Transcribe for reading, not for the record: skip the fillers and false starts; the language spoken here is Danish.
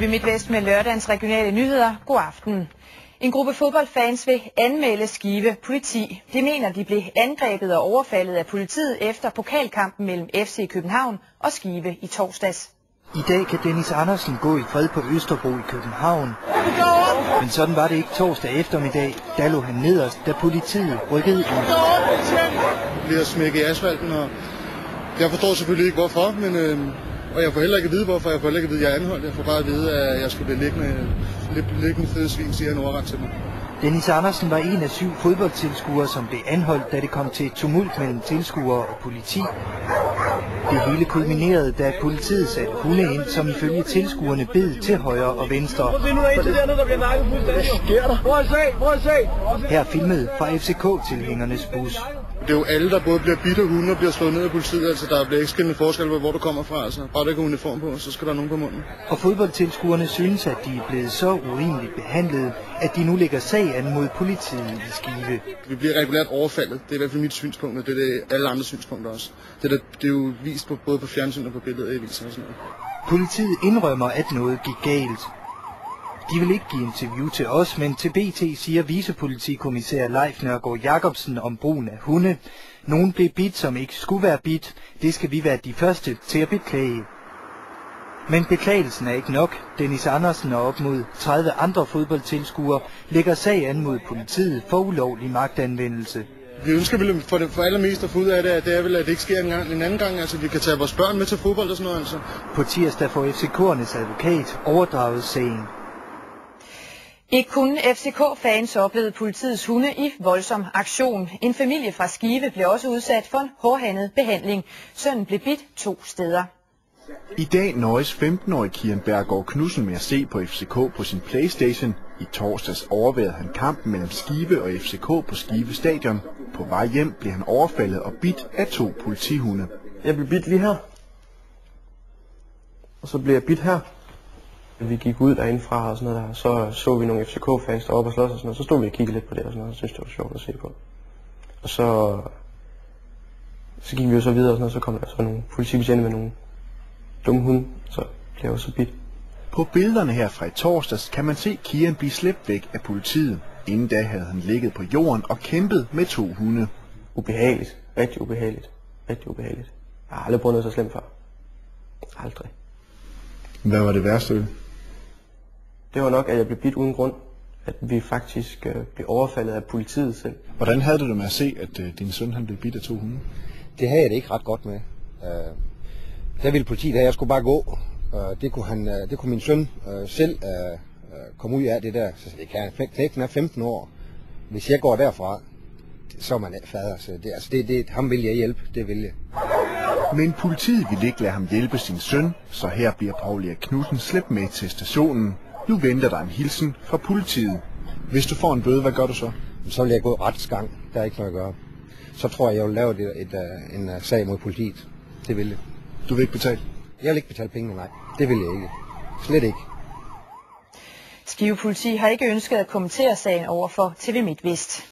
TV MidtVest med lørdagens regionale nyheder. God aften. En gruppe fodboldfans vil anmelde Skive politi. De mener, de blev angrebet og overfaldet af politiet efter pokalkampen mellem FC København og Skive i torsdags. I dag kan Dennis Andersen gå i fred på Østerbro i København. Men sådan var det ikke torsdag eftermiddag. Der lå han nederst, da politiet rykkede ind. Jeg bliver smækket i asfalten, og jeg forstår selvfølgelig ikke hvorfor, men og jeg får heller ikke at vide hvorfor. Jeg får heller ikke at vide, at jeg er anholdt. Jeg får bare at vide, at jeg skulle blive liggende fede svin, siger han overret til mig. Dennis Andersen var en af 7 fodboldtilskuere, som blev anholdt, da det kom til et tumult mellem tilskuere og politi. Det hele kulminerede, da politiet satte hunde ind, som ifølge tilskuerne bed til højre og venstre. Her filmet fra FCK-tilhængernes bus. Det er jo alle, der både bliver bidt af hunde og bliver slået ned af politiet. Altså, der bliver ikke skillende forskel på, hvor du kommer fra. Altså, bare der ikke er uniform på, så skal der nogen på munden. Og fodboldtilskuerne synes, at de er blevet så urimeligt behandlet, at de nu lægger sag an mod politiet i Skive. Vi bliver regulært overfaldet. Det er i hvert fald mit synspunkt, og det er alle andre synspunkter også. Det er jo vist både på fjernsyn og på billeder i aviser og sådan noget. Politiet indrømmer, at noget gik galt. De vil ikke give interview til os, men til BT siger vicepolitikommissær Leif Nørgaard Jacobsen om brugen af hunde. Nogen blev bidt, som ikke skulle være bidt. Det skal vi være de første til at beklage. Men beklagelsen er ikke nok. Dennis Andersen og op mod 30 andre fodboldtilskuere lægger sag an mod politiet for ulovlig magtanvendelse. Vi ønsker vel for allermest at få ud af det, at det er vel, at det ikke sker en anden gang. Altså, vi kan tage vores børn med til fodbold og sådan noget. Altså. På tirsdag får FCK'ernes advokat overdraget sagen. Ikke kun FCK-fans oplevede politiets hunde i voldsom aktion. En familie fra Skive blev også udsat for en hårdhændet behandling. Sønnen blev bidt 2 steder. I dag nøjes 15-årige Kian Bergård Knudsen med at se på FCK på sin PlayStation. I torsdags overværede han kampen mellem Skive og FCK på Skive Stadion. På vej hjem blev han overfaldet og bidt af 2 politihunde. Jeg blev bidt lige her. Og så blev jeg bidt her. Vi gik ud derindefra og sådan noget der, så vi nogle FCK-fans deroppe og slås og sådan noget. Så stod vi og kiggede lidt på det og sådan noget, og syntes det var sjovt at se på. Og så gik vi jo så videre og sådan noget, så kom der så nogle politibetjente med nogle dumme hunde, så blev jeg så bidt. På billederne her fra i torsdags kan man se Kian blive slæbt væk af politiet. Inden da havde han ligget på jorden og kæmpet med 2 hunde. Ubehageligt. Rigtig ubehageligt. Rigtig ubehageligt. Jeg har aldrig prøvet noget så slemt før. Aldrig. Hvad var det værste? Det var nok, at jeg blev bidt uden grund. At vi faktisk blev overfaldet af politiet selv. Hvordan havde du det med at se, at din søn han blev bidt af 2 hunde? Det havde jeg det ikke ret godt med. Der ville politiet have, jeg skulle bare gå. Det kunne min søn selv komme ud af det der. Så det kan knægten er 15 år. Hvis jeg går derfra, så er man fader. Så ham vil jeg hjælpe, det vil jeg. Men politiet ville ikke lade ham hjælpe sin søn, så her bliver Paul Erik Knudsen slæbt med til stationen. Nu venter der en hilsen fra politiet. Hvis du får en bøde, hvad gør du så? Så vil jeg gå retsgang. Der er ikke noget at gøre. Så tror jeg vil lave en sag mod politiet. Det vil jeg. Du vil ikke betale? Jeg vil ikke betale penge, nej. Det vil jeg ikke. Slet ikke. Skive politi har ikke ønsket at kommentere sagen over for TV MidtVest.